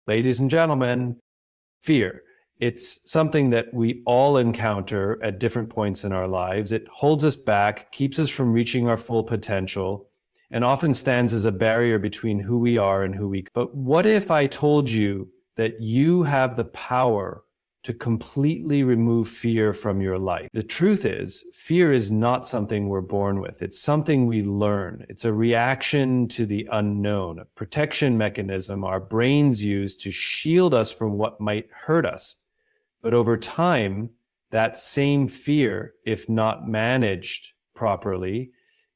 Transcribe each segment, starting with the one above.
Ladies and gentlemen, fear. It's something that we all encounter at different points in our lives. It holds us back, keeps us from reaching our full potential, and often stands as a barrier between who we are and who we. But what if I told you that you have the power to completely remove fear from your life? The truth is, fear is not something we're born with. It's something we learn. It's a reaction to the unknown, a protection mechanism our brains use to shield us from what might hurt us. But over time, that same fear, if not managed properly,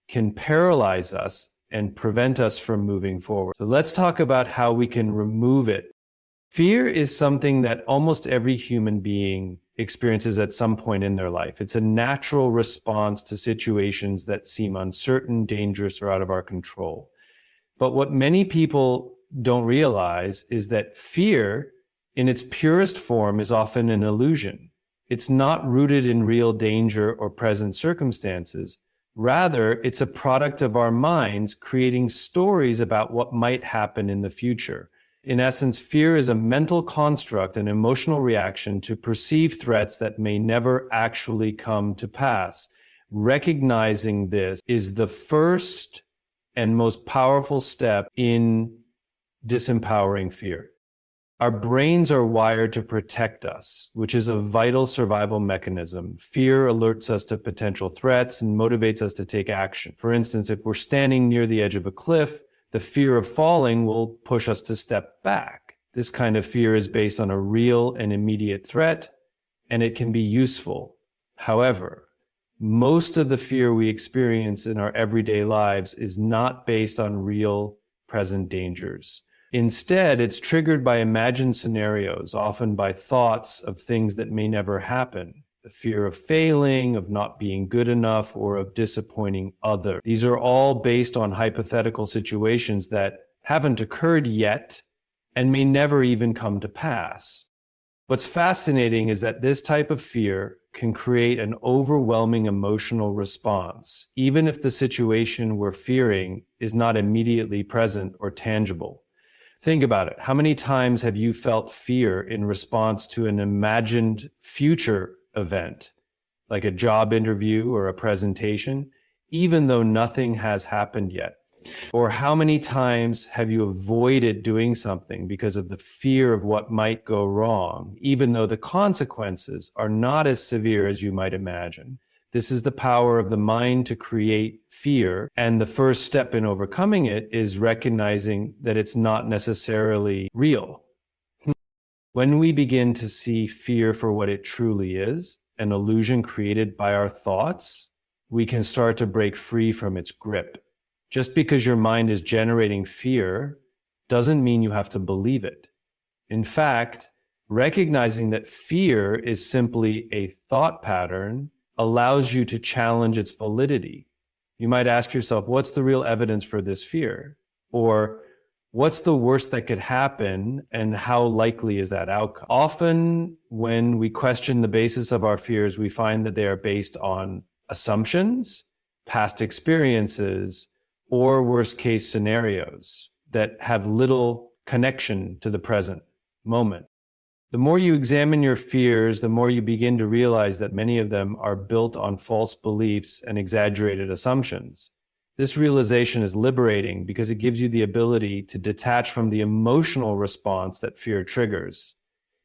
can paralyze us and prevent us from moving forward. So let's talk about how we can remove it. Fear is something that almost every human being experiences at some point in their life. It's a natural response to situations that seem uncertain, dangerous, or out of our control. But what many people don't realize is that fear, in its purest form, is often an illusion. It's not rooted in real danger or present circumstances. Rather, it's a product of our minds creating stories about what might happen in the future. In essence, fear is a mental construct, an emotional reaction to perceived threats that may never actually come to pass. Recognizing this is the first and most powerful step in disempowering fear. Our brains are wired to protect us, which is a vital survival mechanism. Fear alerts us to potential threats and motivates us to take action. For instance, if we're standing near the edge of a cliff, the fear of falling will push us to step back. This kind of fear is based on a real and immediate threat, and it can be useful. However, most of the fear we experience in our everyday lives is not based on real present dangers. Instead, it's triggered by imagined scenarios, often by thoughts of things that may never happen. The fear of failing, of not being good enough, or of disappointing others. These are all based on hypothetical situations that haven't occurred yet and may never even come to pass. What's fascinating is that this type of fear can create an overwhelming emotional response, even if the situation we're fearing is not immediately present or tangible. Think about it. How many times have you felt fear in response to an imagined future event, like a job interview or a presentation, even though nothing has happened yet? Or how many times have you avoided doing something because of the fear of what might go wrong, even though the consequences are not as severe as you might imagine? This is the power of the mind to create fear, and the first step in overcoming it is recognizing that it's not necessarily real. When we begin to see fear for what it truly is, an illusion created by our thoughts, we can start to break free from its grip. Just because your mind is generating fear doesn't mean you have to believe it. In fact, recognizing that fear is simply a thought pattern allows you to challenge its validity. You might ask yourself, what's the real evidence for this fear? Or what's the worst that could happen, and how likely is that outcome? Often, when we question the basis of our fears, we find that they are based on assumptions, past experiences, or worst-case scenarios that have little connection to the present moment. The more you examine your fears, the more you begin to realize that many of them are built on false beliefs and exaggerated assumptions. This realization is liberating because it gives you the ability to detach from the emotional response that fear triggers.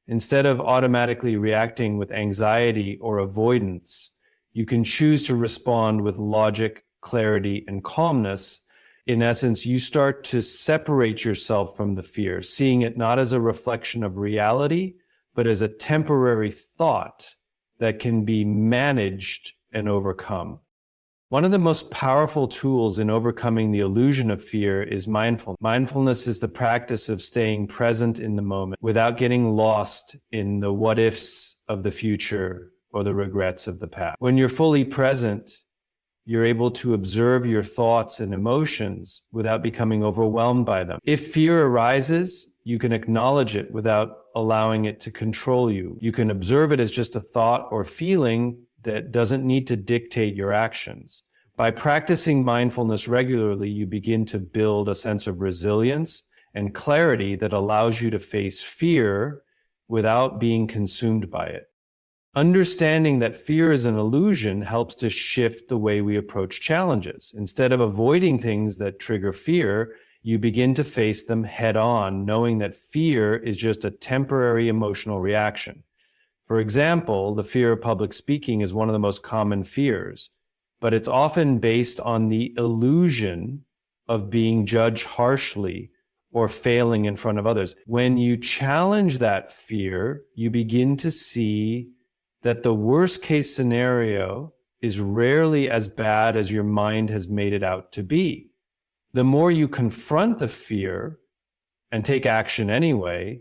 Instead of automatically reacting with anxiety or avoidance, you can choose to respond with logic, clarity, and calmness. In essence, you start to separate yourself from the fear, seeing it not as a reflection of reality, but as a temporary thought that can be managed and overcome. One of the most powerful tools in overcoming the illusion of fear is mindfulness. Mindfulness is the practice of staying present in the moment without getting lost in the what ifs of the future or the regrets of the past. When you're fully present, you're able to observe your thoughts and emotions without becoming overwhelmed by them. If fear arises, you can acknowledge it without allowing it to control you. You can observe it as just a thought or feeling that doesn't need to dictate your actions. By practicing mindfulness regularly, you begin to build a sense of resilience and clarity that allows you to face fear without being consumed by it. Understanding that fear is an illusion helps to shift the way we approach challenges. Instead of avoiding things that trigger fear, you begin to face them head on, knowing that fear is just a temporary emotional reaction. For example, the fear of public speaking is one of the most common fears, but it's often based on the illusion of being judged harshly or failing in front of others. When you challenge that fear, you begin to see that the worst case scenario is rarely as bad as your mind has made it out to be. The more you confront the fear and take action anyway,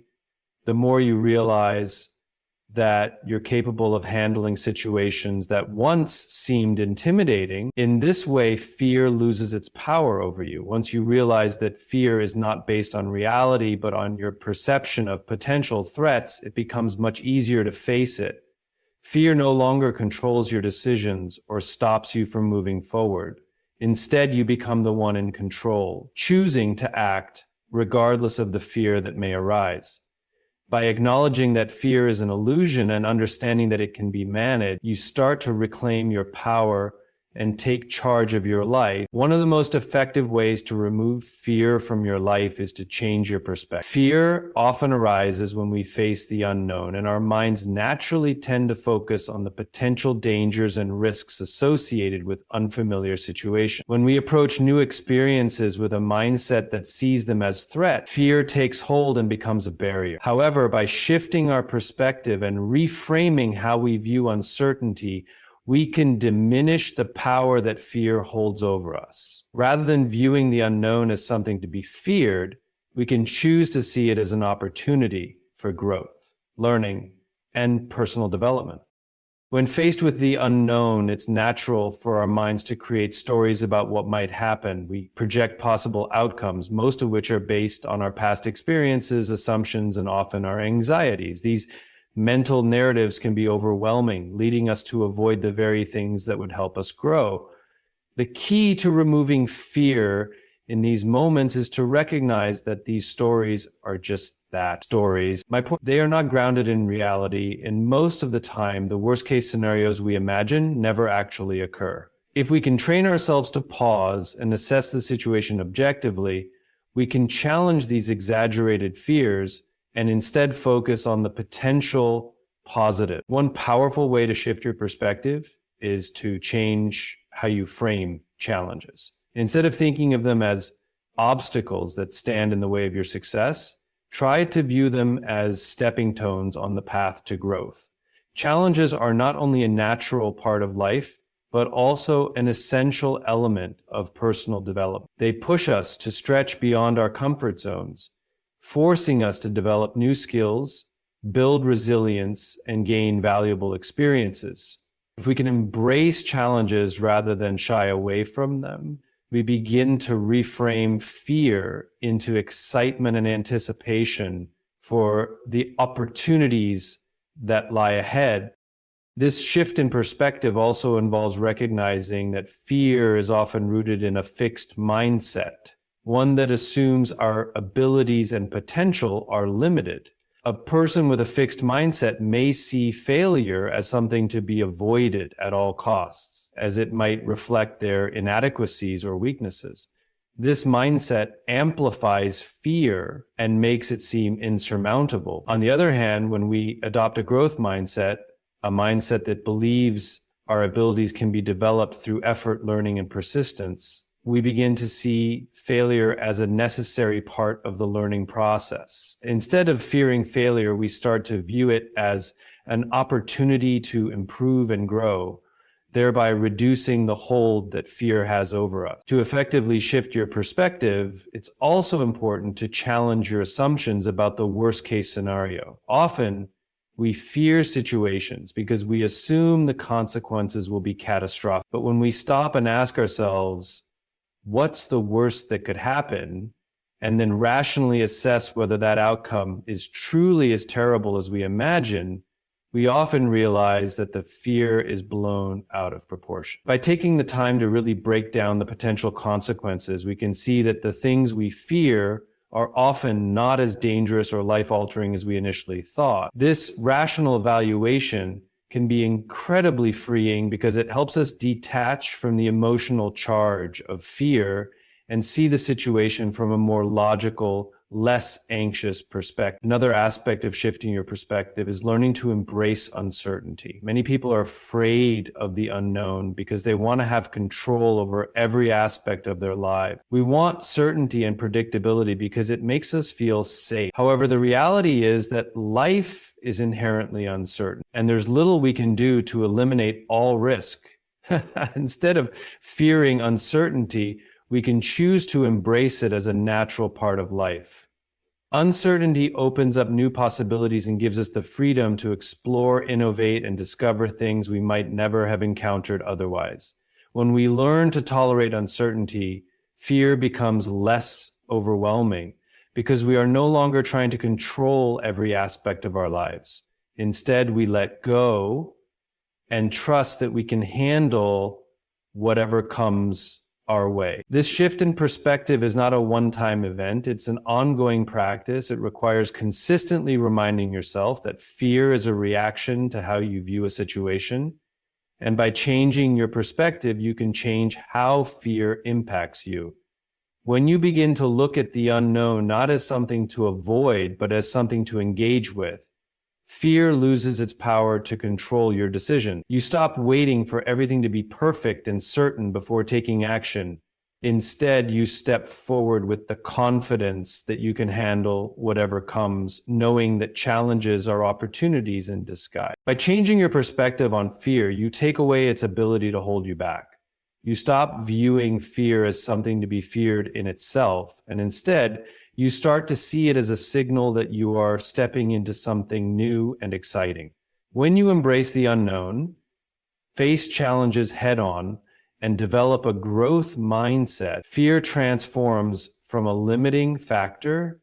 the more you realize that you're capable of handling situations that once seemed intimidating. In this way, fear loses its power over you. Once you realize that fear is not based on reality, but on your perception of potential threats, it becomes much easier to face it. Fear no longer controls your decisions or stops you from moving forward. Instead, you become the one in control, choosing to act regardless of the fear that may arise. By acknowledging that fear is an illusion and understanding that it can be managed, you start to reclaim your power and take charge of your life. One of the most effective ways to remove fear from your life is to change your perspective. Fear often arises when we face the unknown, and our minds naturally tend to focus on the potential dangers and risks associated with unfamiliar situations. When we approach new experiences with a mindset that sees them as threat, fear takes hold and becomes a barrier. However, by shifting our perspective and reframing how we view uncertainty, we can diminish the power that fear holds over us. Rather than viewing the unknown as something to be feared, we can choose to see it as an opportunity for growth, learning, and personal development. When faced with the unknown, it's natural for our minds to create stories about what might happen. We project possible outcomes, most of which are based on our past experiences, assumptions, and often our anxieties. These mental narratives can be overwhelming, leading us to avoid the very things that would help us grow. The key to removing fear in these moments is to recognize that these stories are just that, stories. My point, they are not grounded in reality, and most of the time, the worst case scenarios we imagine never actually occur. If we can train ourselves to pause and assess the situation objectively, we can challenge these exaggerated fears and instead focus on the potential positive. One powerful way to shift your perspective is to change how you frame challenges. Instead of thinking of them as obstacles that stand in the way of your success, try to view them as stepping stones on the path to growth. Challenges are not only a natural part of life, but also an essential element of personal development. They push us to stretch beyond our comfort zones, forcing us to develop new skills, build resilience, and gain valuable experiences. If we can embrace challenges rather than shy away from them, we begin to reframe fear into excitement and anticipation for the opportunities that lie ahead. This shift in perspective also involves recognizing that fear is often rooted in a fixed mindset, one that assumes our abilities and potential are limited. A person with a fixed mindset may see failure as something to be avoided at all costs, as it might reflect their inadequacies or weaknesses. This mindset amplifies fear and makes it seem insurmountable. On the other hand, when we adopt a growth mindset, a mindset that believes our abilities can be developed through effort, learning, and persistence, we begin to see failure as a necessary part of the learning process. Instead of fearing failure, we start to view it as an opportunity to improve and grow, thereby reducing the hold that fear has over us. To effectively shift your perspective, it's also important to challenge your assumptions about the worst case scenario. Often, we fear situations because we assume the consequences will be catastrophic. But when we stop and ask ourselves, what's the worst that could happen, and then rationally assess whether that outcome is truly as terrible as we imagine, we often realize that the fear is blown out of proportion. By taking the time to really break down the potential consequences, we can see that the things we fear are often not as dangerous or life-altering as we initially thought. This rational evaluation can be incredibly freeing because it helps us detach from the emotional charge of fear and see the situation from a more logical, less anxious perspective. Another aspect of shifting your perspective is learning to embrace uncertainty. Many people are afraid of the unknown because they want to have control over every aspect of their life. We want certainty and predictability because it makes us feel safe. However, the reality is that life is inherently uncertain, and there's little we can do to eliminate all risk. Instead of fearing uncertainty, we can choose to embrace it as a natural part of life. Uncertainty opens up new possibilities and gives us the freedom to explore, innovate, and discover things we might never have encountered otherwise. When we learn to tolerate uncertainty, fear becomes less overwhelming because we are no longer trying to control every aspect of our lives. Instead, we let go and trust that we can handle whatever comes our way. This shift in perspective is not a one-time event. It's an ongoing practice. It requires consistently reminding yourself that fear is a reaction to how you view a situation. And by changing your perspective, you can change how fear impacts you. When you begin to look at the unknown not as something to avoid, but as something to engage with, fear loses its power to control your decision. You stop waiting for everything to be perfect and certain before taking action. Instead, you step forward with the confidence that you can handle whatever comes, knowing that challenges are opportunities in disguise. By changing your perspective on fear, you take away its ability to hold you back. You stop viewing fear as something to be feared in itself, and instead, you start to see it as a signal that you are stepping into something new and exciting. When you embrace the unknown, face challenges head on, and develop a growth mindset, fear transforms from a limiting factor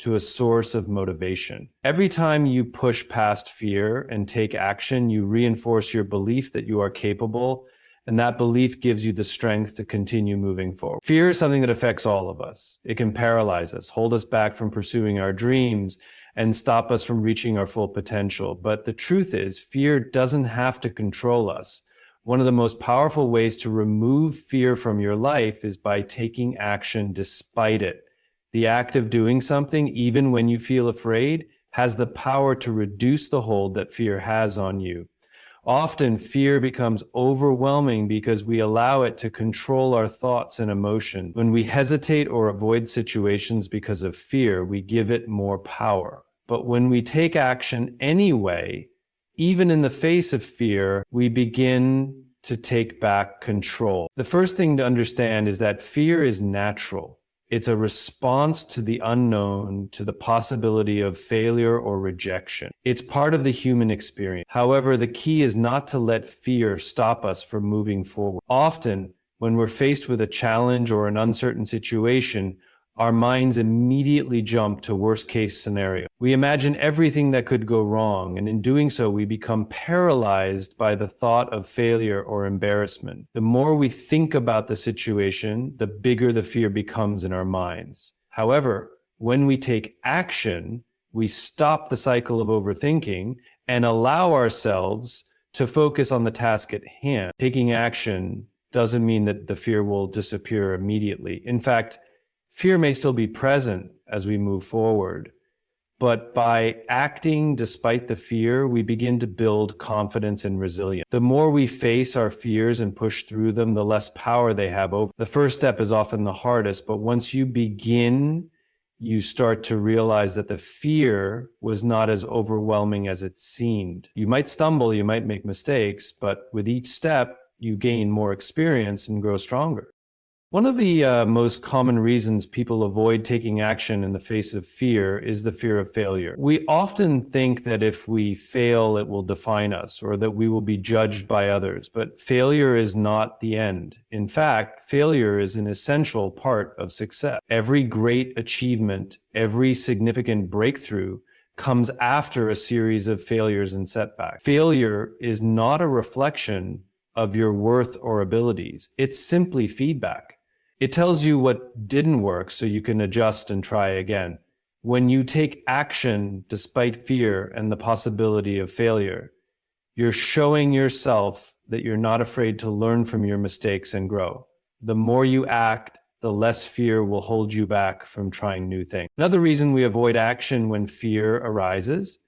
to a source of motivation. Every time you push past fear and take action, you reinforce your belief that you are capable, and that belief gives you the strength to continue moving forward. Fear is something that affects all of us. It can paralyze us, hold us back from pursuing our dreams, and stop us from reaching our full potential. But the truth is, fear doesn't have to control us. One of the most powerful ways to remove fear from your life is by taking action despite it. The act of doing something, even when you feel afraid, has the power to reduce the hold that fear has on you. Often fear becomes overwhelming because we allow it to control our thoughts and emotion. When we hesitate or avoid situations because of fear, we give it more power. But when we take action anyway, even in the face of fear, we begin to take back control. The first thing to understand is that fear is natural. It's a response to the unknown, to the possibility of failure or rejection. It's part of the human experience. However, the key is not to let fear stop us from moving forward. Often, when we're faced with a challenge or an uncertain situation, our minds immediately jump to worst-case scenario. We imagine everything that could go wrong, and in doing so, we become paralyzed by the thought of failure or embarrassment. The more we think about the situation, the bigger the fear becomes in our minds. However, when we take action, we stop the cycle of overthinking and allow ourselves to focus on the task at hand. Taking action doesn't mean that the fear will disappear immediately. In fact, fear may still be present as we move forward, but by acting despite the fear, we begin to build confidence and resilience. The more we face our fears and push through them, the less power they have over. The first step is often the hardest, but once you begin, you start to realize that the fear was not as overwhelming as it seemed. You might stumble, you might make mistakes, but with each step, you gain more experience and grow stronger. One of the most common reasons people avoid taking action in the face of fear is the fear of failure. We often think that if we fail, it will define us or that we will be judged by others, but failure is not the end. In fact, failure is an essential part of success. Every great achievement, every significant breakthrough comes after a series of failures and setbacks. Failure is not a reflection of your worth or abilities. It's simply feedback. It tells you what didn't work so you can adjust and try again. When you take action despite fear and the possibility of failure, you're showing yourself that you're not afraid to learn from your mistakes and grow. The more you act, the less fear will hold you back from trying new things. Another reason we avoid action when fear arises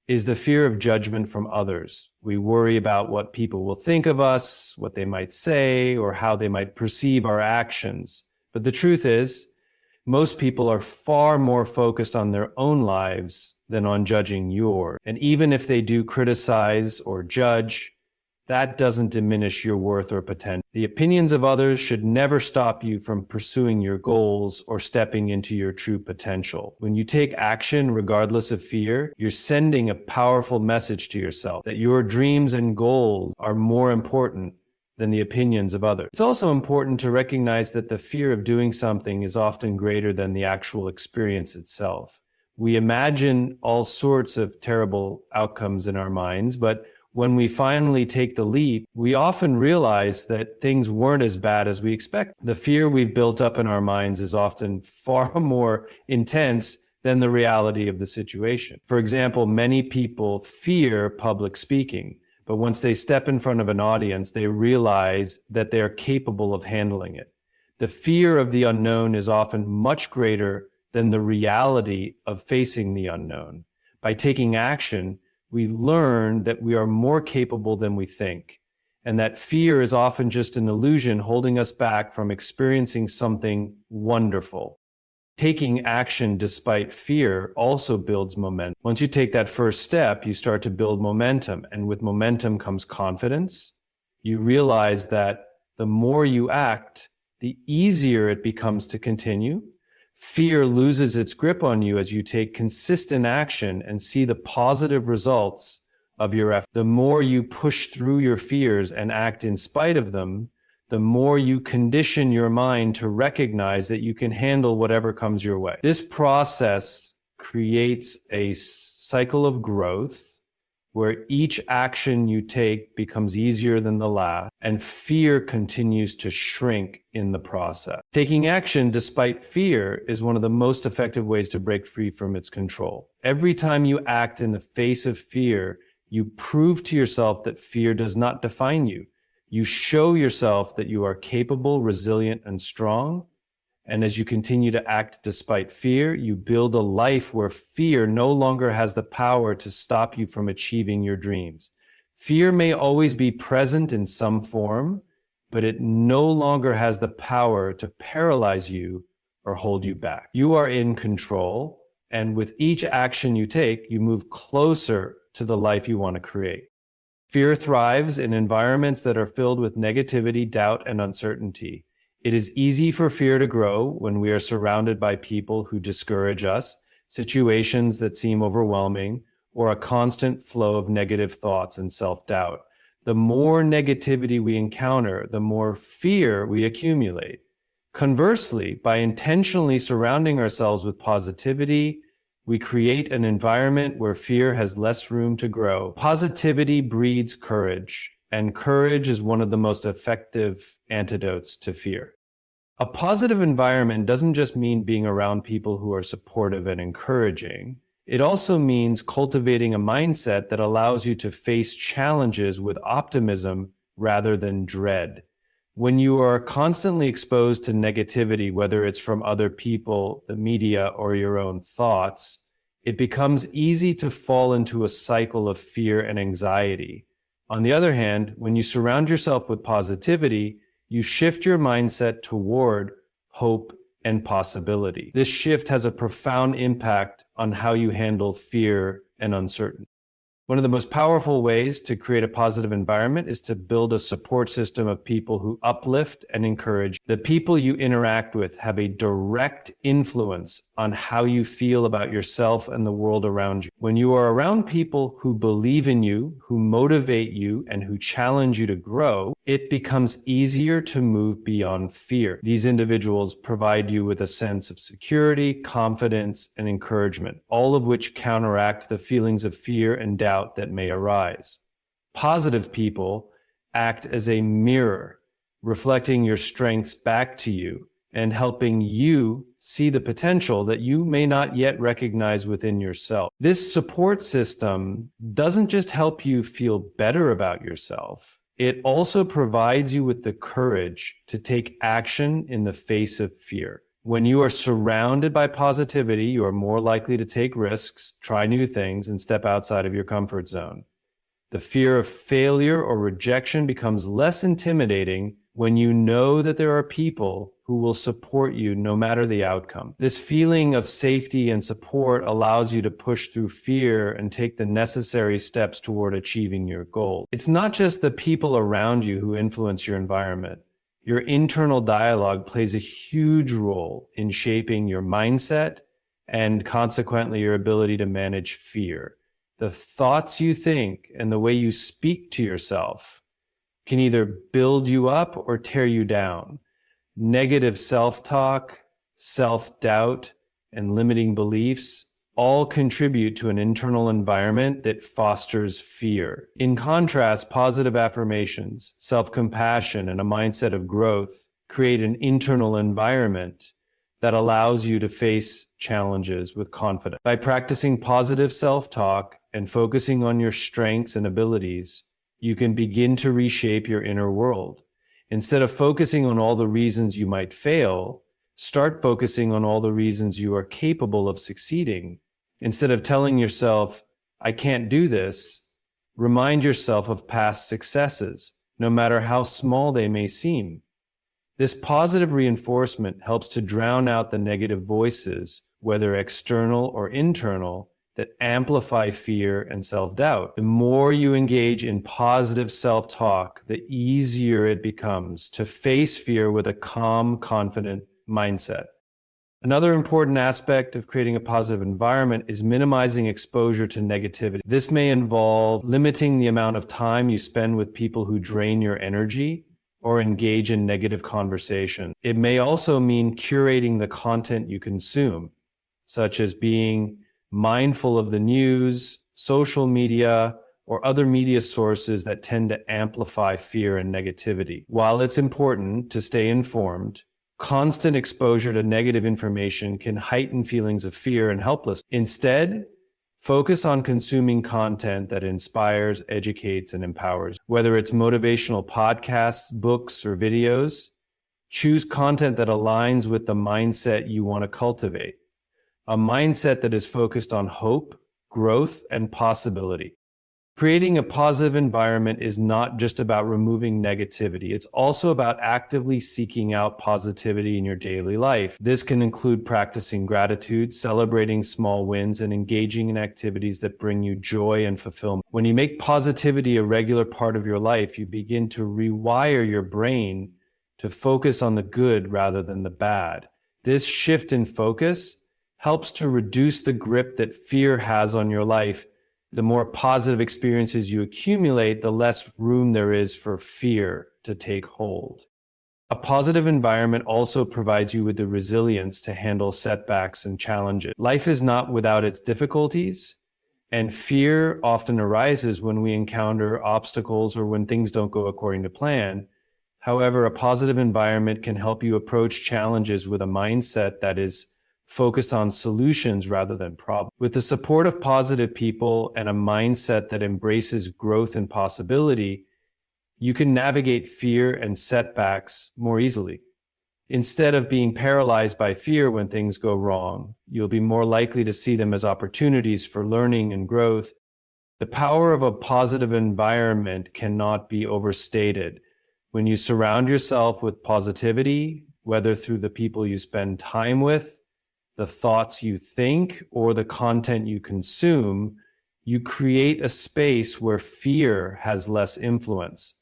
is the fear of judgment from others. We worry about what people will think of us, what they might say, or how they might perceive our actions. But the truth is, most people are far more focused on their own lives than on judging yours. And even if they do criticize or judge, that doesn't diminish your worth or potential. The opinions of others should never stop you from pursuing your goals or stepping into your true potential. When you take action regardless of fear, you're sending a powerful message to yourself that your dreams and goals are more important than the opinions of others. It's also important to recognize that the fear of doing something is often greater than the actual experience itself. We imagine all sorts of terrible outcomes in our minds, but when we finally take the leap, we often realize that things weren't as bad as we expect. The fear we've built up in our minds is often far more intense than the reality of the situation. For example, many people fear public speaking, but once they step in front of an audience, they realize that they're capable of handling it. The fear of the unknown is often much greater than the reality of facing the unknown. By taking action, we learn that we are more capable than we think, and that fear is often just an illusion holding us back from experiencing something wonderful. Taking action despite fear also builds momentum. Once you take that first step, you start to build momentum, and with momentum comes confidence. You realize that the more you act, the easier it becomes to continue. Fear loses its grip on you as you take consistent action and see the positive results of your effort. The more you push through your fears and act in spite of them, the more you condition your mind to recognize that you can handle whatever comes your way. This process creates a cycle of growth where each action you take becomes easier than the last, and fear continues to shrink in the process. Taking action despite fear is one of the most effective ways to break free from its control. Every time you act in the face of fear, you prove to yourself that fear does not define you. You show yourself that you are capable, resilient, and strong. And as you continue to act despite fear, you build a life where fear no longer has the power to stop you from achieving your dreams. Fear may always be present in some form, but it no longer has the power to paralyze you or hold you back. You are in control, and with each action you take, you move closer to the life you want to create. Fear thrives in environments that are filled with negativity, doubt, and uncertainty. It is easy for fear to grow when we are surrounded by people who discourage us, situations that seem overwhelming, or a constant flow of negative thoughts and self-doubt. The more negativity we encounter, the more fear we accumulate. Conversely, by intentionally surrounding ourselves with positivity, we create an environment where fear has less room to grow. Positivity breeds courage, and courage is one of the most effective antidotes to fear. A positive environment doesn't just mean being around people who are supportive and encouraging. It also means cultivating a mindset that allows you to face challenges with optimism rather than dread. When you are constantly exposed to negativity, whether it's from other people, the media, or your own thoughts, it becomes easy to fall into a cycle of fear and anxiety. On the other hand, when you surround yourself with positivity, you shift your mindset toward hope and possibility. This shift has a profound impact on how you handle fear and uncertainty. One of the most powerful ways to create a positive environment is to build a support system of people who uplift and encourage. The people you interact with have a direct influence on how you feel about yourself and the world around you. When you are around people who believe in you, who motivate you, and who challenge you to grow, it becomes easier to move beyond fear. These individuals provide you with a sense of security, confidence, and encouragement, all of which counteract the feelings of fear and doubt that may arise. Positive people act as a mirror, reflecting your strengths back to you and helping you see the potential that you may not yet recognize within yourself. This support system doesn't just help you feel better about yourself, it also provides you with the courage to take action in the face of fear. When you are surrounded by positivity, you are more likely to take risks, try new things, and step outside of your comfort zone. The fear of failure or rejection becomes less intimidating when you know that there are people who will support you no matter the outcome. This feeling of safety and support allows you to push through fear and take the necessary steps toward achieving your goal. It's not just the people around you who influence your environment. Your internal dialogue plays a huge role in shaping your mindset and consequently your ability to manage fear. The thoughts you think and the way you speak to yourself can either build you up or tear you down. Negative self-talk, self-doubt, and limiting beliefs all contribute to an internal environment that fosters fear. In contrast, positive affirmations, self-compassion, and a mindset of growth create an internal environment that allows you to face challenges with confidence. By practicing positive self-talk and focusing on your strengths and abilities, you can begin to reshape your inner world. Instead of focusing on all the reasons you might fail, start focusing on all the reasons you are capable of succeeding. Instead of telling yourself, I can't do this, remind yourself of past successes, no matter how small they may seem. This positive reinforcement helps to drown out the negative voices, whether external or internal, that amplify fear and self-doubt. The more you engage in positive self-talk, the easier it becomes to face fear with a calm, confident mindset. Another important aspect of creating a positive environment is minimizing exposure to negativity. This may involve limiting the amount of time you spend with people who drain your energy or engage in negative conversation. It may also mean curating the content you consume, such as being mindful of the news, social media, or other media sources that tend to amplify fear and negativity. While it's important to stay informed, constant exposure to negative information can heighten feelings of fear and helplessness. Instead, focus on consuming content that inspires, educates, and empowers. Whether it's motivational podcasts, books, or videos, choose content that aligns with the mindset you want to cultivate. A mindset that is focused on hope, growth, and possibility. Creating a positive environment is not just about removing negativity. It's also about actively seeking out positivity in your daily life. This can include practicing gratitude, celebrating small wins, and engaging in activities that bring you joy and fulfillment. When you make positivity a regular part of your life, you begin to rewire your brain to focus on the good rather than the bad. This shift in focus helps to reduce the grip that fear has on your life. The more positive experiences you accumulate, the less room there is for fear to take hold. A positive environment also provides you with the resilience to handle setbacks and challenges. Life is not without its difficulties, and fear often arises when we encounter obstacles or when things don't go according to plan. However, a positive environment can help you approach challenges with a mindset that is focused on solutions rather than problems. With the support of positive people and a mindset that embraces growth and possibility, you can navigate fear and setbacks more easily. Instead of being paralyzed by fear when things go wrong, you'll be more likely to see them as opportunities for learning and growth. The power of a positive environment cannot be overstated. When you surround yourself with positivity, whether through the people you spend time with, the thoughts you think, or the content you consume, you create a space where fear has less influence.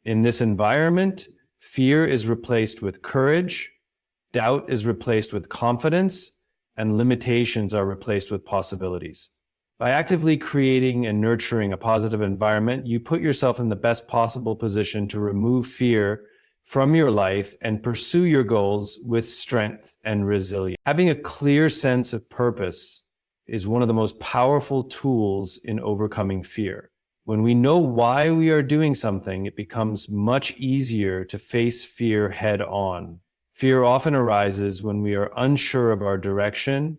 In this environment, fear is replaced with courage, doubt is replaced with confidence, and limitations are replaced with possibilities. By actively creating and nurturing a positive environment, you put yourself in the best possible position to remove fear from your life and pursue your goals with strength and resilience. Having a clear sense of purpose is one of the most powerful tools in overcoming fear. When we know why we are doing something, it becomes much easier to face fear head on. Fear often arises when we are unsure of our direction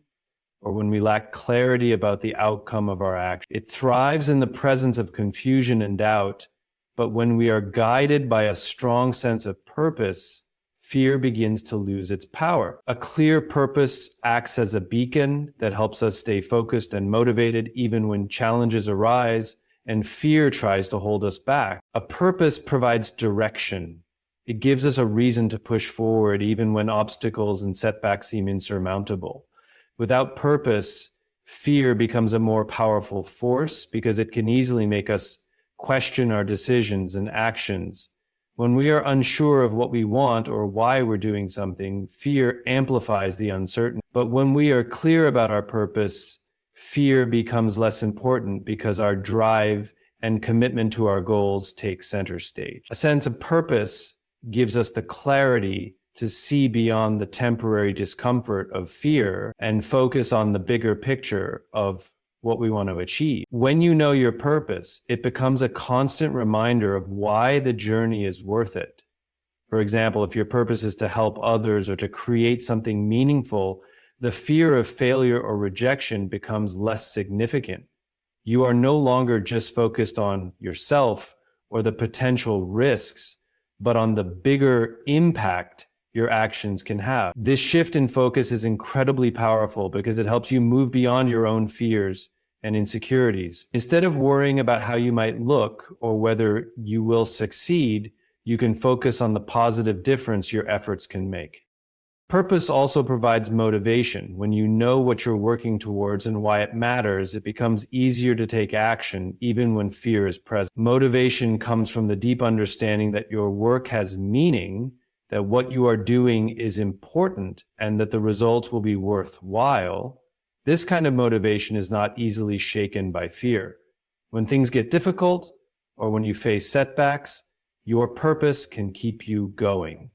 or when we lack clarity about the outcome of our action. It thrives in the presence of confusion and doubt, but when we are guided by a strong sense of purpose, fear begins to lose its power. A clear purpose acts as a beacon that helps us stay focused and motivated even when challenges arise and fear tries to hold us back. A purpose provides direction. It gives us a reason to push forward even when obstacles and setbacks seem insurmountable. Without purpose, fear becomes a more powerful force because it can easily make us question our decisions and actions. When we are unsure of what we want or why we're doing something, fear amplifies the uncertainty. But when we are clear about our purpose, fear becomes less important because our drive and commitment to our goals take center stage. A sense of purpose gives us the clarity to see beyond the temporary discomfort of fear and focus on the bigger picture of what we want to achieve. When you know your purpose, it becomes a constant reminder of why the journey is worth it. For example, if your purpose is to help others or to create something meaningful, the fear of failure or rejection becomes less significant. You are no longer just focused on yourself or the potential risks, but on the bigger impact your actions can have. This shift in focus is incredibly powerful because it helps you move beyond your own fears and insecurities. Instead of worrying about how you might look or whether you will succeed, you can focus on the positive difference your efforts can make. Purpose also provides motivation. When you know what you're working towards and why it matters, it becomes easier to take action even when fear is present. Motivation comes from the deep understanding that your work has meaning, that what you are doing is important, and that the results will be worthwhile. This kind of motivation is not easily shaken by fear. When things get difficult or when you face setbacks, your purpose can keep you going.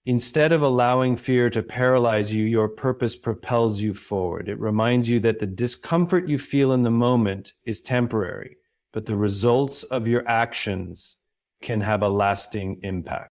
Instead of allowing fear to paralyze you, your purpose propels you forward. It reminds you that the discomfort you feel in the moment is temporary, but the results of your actions can have a lasting impact.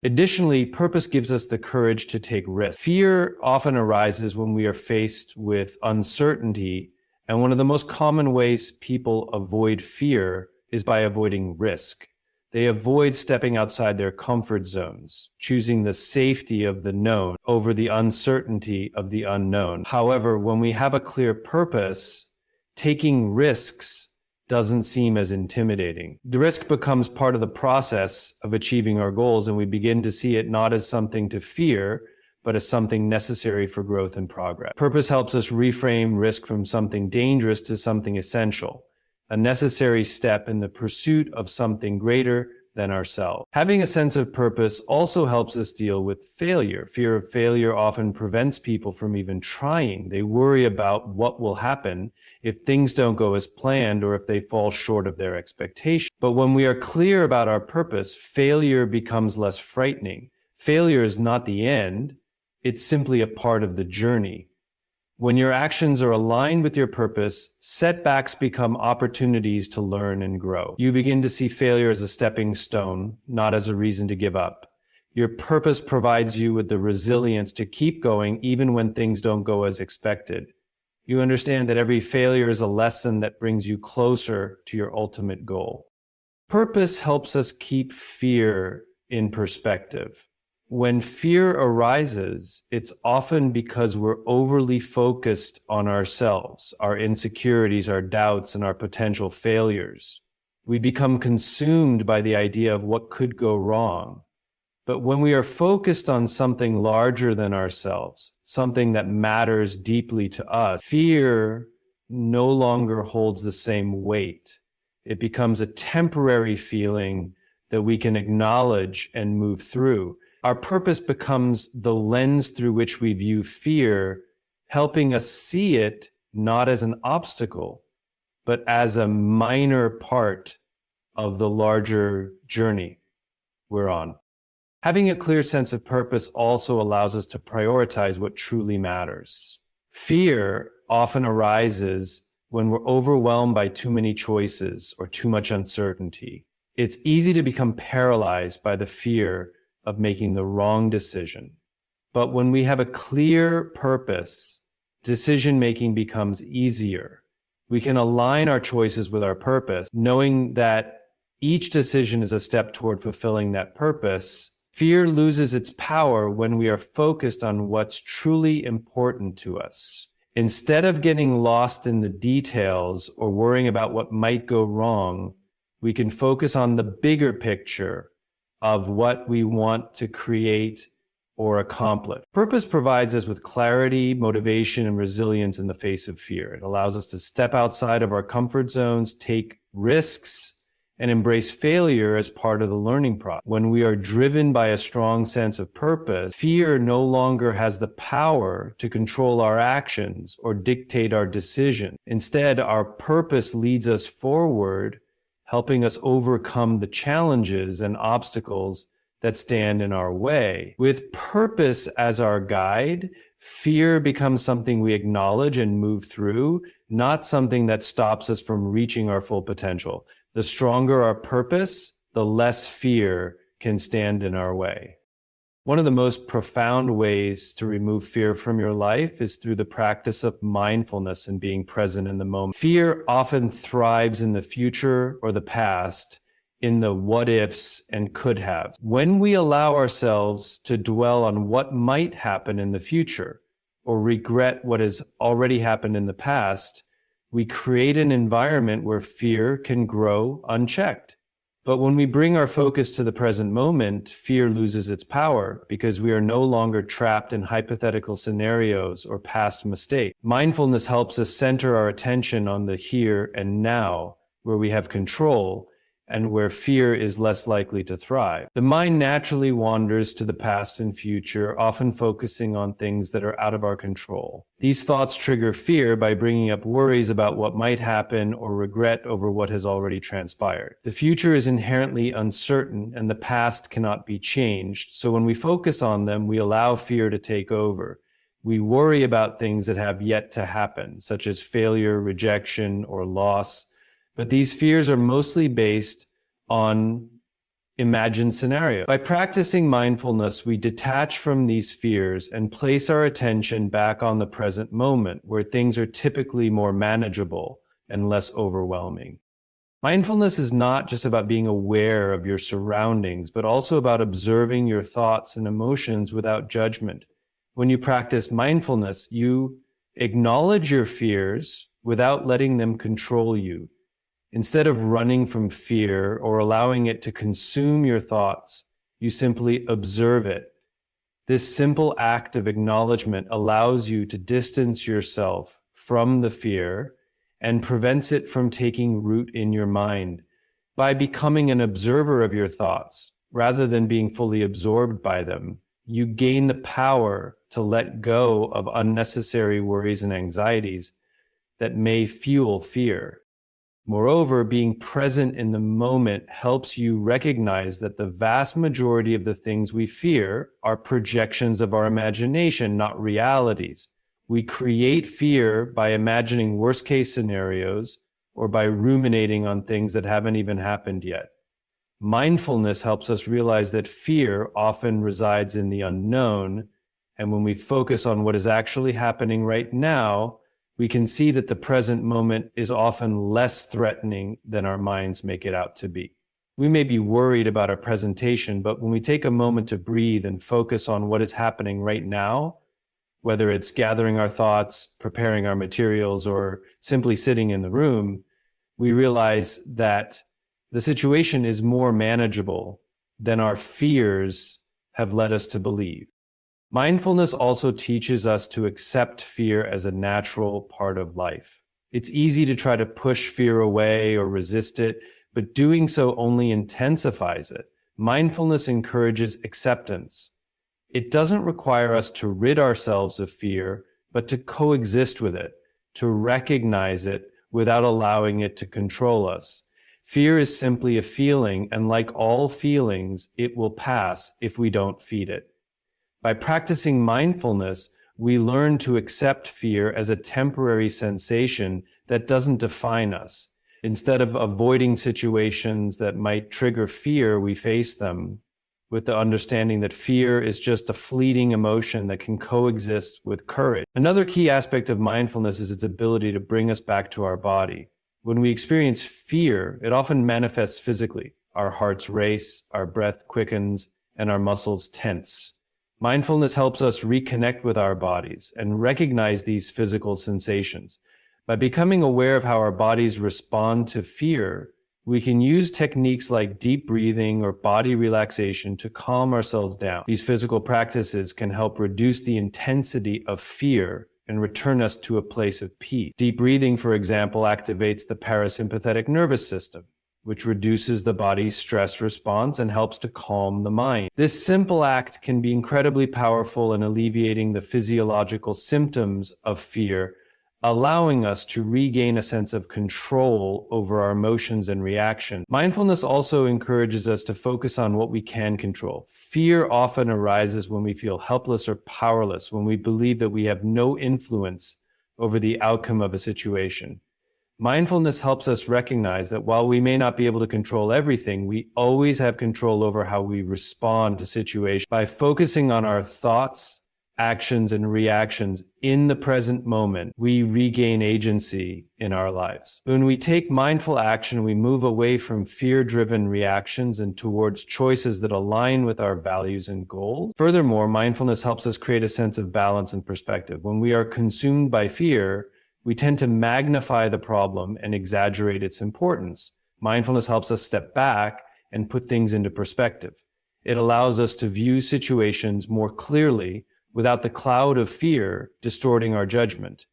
Additionally, purpose gives us the courage to take risks. Fear often arises when we are faced with uncertainty, and one of the most common ways people avoid fear is by avoiding risk. They avoid stepping outside their comfort zones, choosing the safety of the known over the uncertainty of the unknown. However, when we have a clear purpose, taking risks doesn't seem as intimidating. The risk becomes part of the process of achieving our goals, and we begin to see it not as something to fear, but as something necessary for growth and progress. Purpose helps us reframe risk from something dangerous to something essential, a necessary step in the pursuit of something greater than ourselves. Having a sense of purpose also helps us deal with failure. Fear of failure often prevents people from even trying. They worry about what will happen if things don't go as planned or if they fall short of their expectations. But when we are clear about our purpose, failure becomes less frightening. Failure is not the end. It's simply a part of the journey. When your actions are aligned with your purpose, setbacks become opportunities to learn and grow. You begin to see failure as a stepping stone, not as a reason to give up. Your purpose provides you with the resilience to keep going even when things don't go as expected. You understand that every failure is a lesson that brings you closer to your ultimate goal. Purpose helps us keep fear in perspective. When fear arises, it's often because we're overly focused on ourselves, our insecurities, our doubts, and our potential failures. We become consumed by the idea of what could go wrong. But when we are focused on something larger than ourselves, something that matters deeply to us, fear no longer holds the same weight. It becomes a temporary feeling that we can acknowledge and move through. Our purpose becomes the lens through which we view fear, helping us see it not as an obstacle, but as a minor part of the larger journey we're on. Having a clear sense of purpose also allows us to prioritize what truly matters. Fear often arises when we're overwhelmed by too many choices or too much uncertainty. It's easy to become paralyzed by the fear of making the wrong decision. But when we have a clear purpose, decision-making becomes easier. We can align our choices with our purpose, knowing that each decision is a step toward fulfilling that purpose. Fear loses its power when we are focused on what's truly important to us. Instead of getting lost in the details or worrying about what might go wrong, we can focus on the bigger picture of what we want to create or accomplish. Purpose provides us with clarity, motivation, and resilience in the face of fear. It allows us to step outside of our comfort zones, take risks, and embrace failure as part of the learning process. When we are driven by a strong sense of purpose, fear no longer has the power to control our actions or dictate our decisions. Instead, our purpose leads us forward, helping us overcome the challenges and obstacles that stand in our way. With purpose as our guide, fear becomes something we acknowledge and move through, not something that stops us from reaching our full potential. The stronger our purpose, the less fear can stand in our way. One of the most profound ways to remove fear from your life is through the practice of mindfulness and being present in the moment. Fear often thrives in the future or the past, in the what ifs and could have. When we allow ourselves to dwell on what might happen in the future or regret what has already happened in the past, we create an environment where fear can grow unchecked. But when we bring our focus to the present moment, fear loses its power because we are no longer trapped in hypothetical scenarios or past mistakes. Mindfulness helps us center our attention on the here and now, where we have control and where fear is less likely to thrive. The mind naturally wanders to the past and future, often focusing on things that are out of our control. These thoughts trigger fear by bringing up worries about what might happen or regret over what has already transpired. The future is inherently uncertain and the past cannot be changed, so when we focus on them, we allow fear to take over. We worry about things that have yet to happen, such as failure, rejection, or loss. But these fears are mostly based on imagined scenarios. By practicing mindfulness, we detach from these fears and place our attention back on the present moment, where things are typically more manageable and less overwhelming. Mindfulness is not just about being aware of your surroundings, but also about observing your thoughts and emotions without judgment. When you practice mindfulness, you acknowledge your fears without letting them control you. Instead of running from fear or allowing it to consume your thoughts, you simply observe it. This simple act of acknowledgement allows you to distance yourself from the fear and prevents it from taking root in your mind. By becoming an observer of your thoughts, rather than being fully absorbed by them, you gain the power to let go of unnecessary worries and anxieties that may fuel fear. Moreover, being present in the moment helps you recognize that the vast majority of the things we fear are projections of our imagination, not realities. We create fear by imagining worst-case scenarios or by ruminating on things that haven't even happened yet. Mindfulness helps us realize that fear often resides in the unknown, and when we focus on what is actually happening right now, we can see that the present moment is often less threatening than our minds make it out to be. We may be worried about our presentation, but when we take a moment to breathe and focus on what is happening right now, whether it's gathering our thoughts, preparing our materials, or simply sitting in the room, we realize that the situation is more manageable than our fears have led us to believe. Mindfulness also teaches us to accept fear as a natural part of life. It's easy to try to push fear away or resist it, but doing so only intensifies it. Mindfulness encourages acceptance. It doesn't require us to rid ourselves of fear, but to coexist with it, to recognize it without allowing it to control us. Fear is simply a feeling, and like all feelings, it will pass if we don't feed it. By practicing mindfulness, we learn to accept fear as a temporary sensation that doesn't define us. Instead of avoiding situations that might trigger fear, we face them. with the understanding that fear is just a fleeting emotion that can coexist with courage. Another key aspect of mindfulness is its ability to bring us back to our body. When we experience fear, it often manifests physically. Our hearts race, our breath quickens, and our muscles tense. Mindfulness helps us reconnect with our bodies and recognize these physical sensations. By becoming aware of how our bodies respond to fear, we can use techniques like deep breathing or body relaxation to calm ourselves down. These physical practices can help reduce the intensity of fear and return us to a place of peace. Deep breathing, for example, activates the parasympathetic nervous system, which reduces the body's stress response and helps to calm the mind. This simple act can be incredibly powerful in alleviating the physiological symptoms of fear, allowing us to regain a sense of control over our emotions and reaction. Mindfulness also encourages us to focus on what we can control. Fear often arises when we feel helpless or powerless, when we believe that we have no influence over the outcome of a situation. Mindfulness helps us recognize that while we may not be able to control everything, we always have control over how we respond to situations. By focusing on our thoughts, actions, and reactions in the present moment, we regain agency in our lives. When we take mindful action, we move away from fear-driven reactions and towards choices that align with our values and goals. Furthermore, mindfulness helps us create a sense of balance and perspective. When we are consumed by fear, we tend to magnify the problem and exaggerate its importance. Mindfulness helps us step back and put things into perspective. It allows us to view situations more clearly without the cloud of fear distorting our judgment.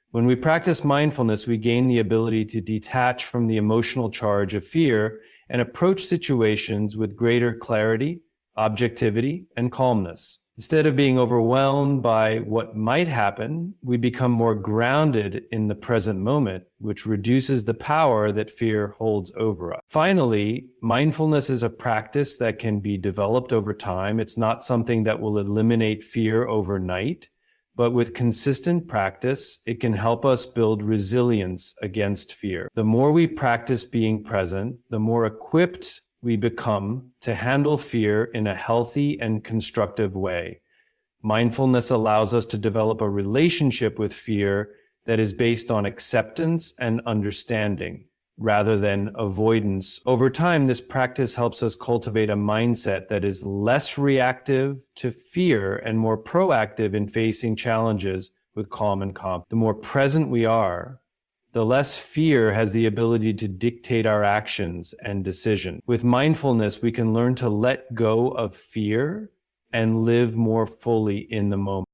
When we practice mindfulness, we gain the ability to detach from the emotional charge of fear and approach situations with greater clarity, objectivity, and calmness. Instead of being overwhelmed by what might happen, we become more grounded in the present moment, which reduces the power that fear holds over us. Finally, mindfulness is a practice that can be developed over time. It's not something that will eliminate fear overnight, but with consistent practice, it can help us build resilience against fear. The more we practice being present, the more equipped we become to handle fear in a healthy and constructive way. Mindfulness allows us to develop a relationship with fear that is based on acceptance and understanding, rather than avoidance. Over time, this practice helps us cultivate a mindset that is less reactive to fear and more proactive in facing challenges with calm and confidence. The more present we are, the less fear has the ability to dictate our actions and decisions. With mindfulness, we can learn to let go of fear and live more fully in the moment.